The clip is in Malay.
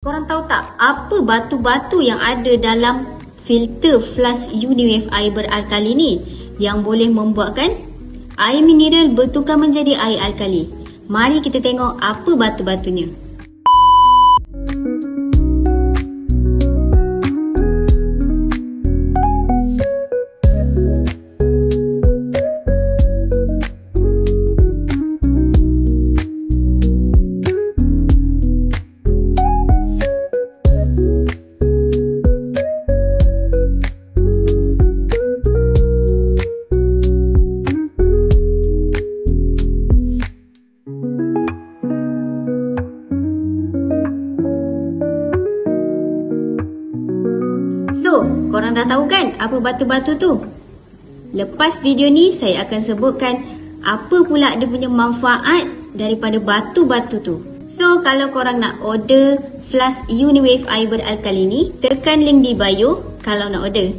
Korang tahu tak apa batu-batu yang ada dalam filter flash Uniwave air beralkali ni yang boleh membuatkan air mineral bertukar menjadi air alkali? Mari kita tengok apa batu-batunya. So, korang dah tahu kan apa batu-batu tu? Lepas video ni saya akan sebutkan apa pula dia punya manfaat daripada batu-batu tu. So, kalau korang nak order flash Uniwave air beralkali ni, tekan link di bio kalau nak order.